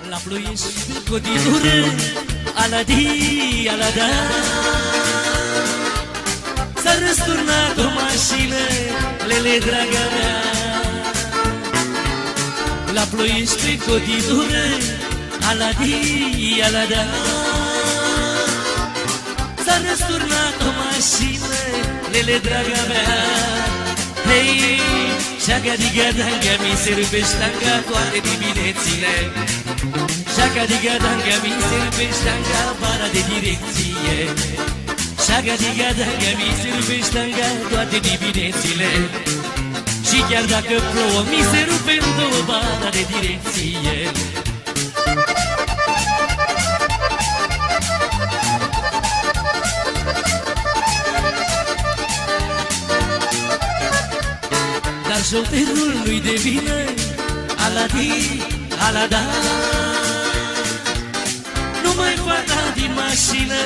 La ploiești cu dinură, aladi, alada. S-a răsturnat o mașină, lele, draga mea. La ploiești cu dinură, aladi, alada. S-a răsturnat o mașină, lele, draga mea. Hei, șaga-diga-danga, mi se rupe ștanga toate diminețile. Șaga-diga-danga, mi se rupe ștanga vara de direcție. Șaga-diga-danga, mi se rupe ștanga toate diminețile. Și chiar dacă plouă, mi se rupe în două vara de direcție. Dar șoferul nu-i de vină, aladi, alada. Numai fata din mașină,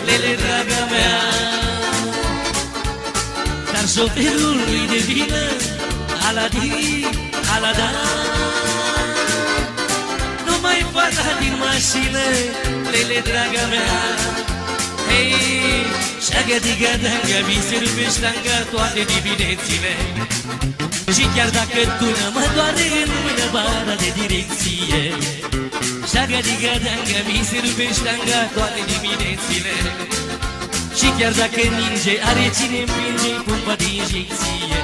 lele, draga mea. Dar șoferul nu-i de vină, aladi, alada. Numai fata din mașină, lele, draga mea. Hei, șaga-diga-danga, mi se rupe ștanga toate diminețile. Și chiar dacă tună, mă doare în mână bara de direcție. Șaga-diga-danga, mi se rupe ștanga toate diminețile. Și chiar dacă ninge, are cine împinge pumpa de injecție.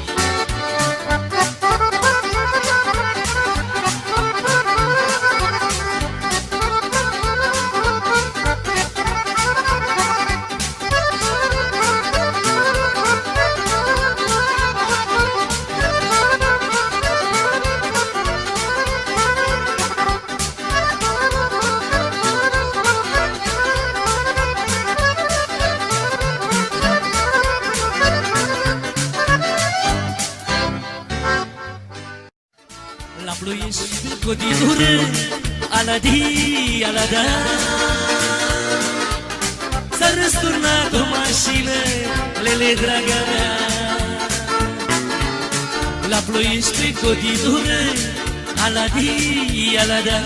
La ploiești cu dinură, aladi, alada. S-a răsturnat o mașină, lele, draga mea. La ploiești cu dinură, aladi, alada.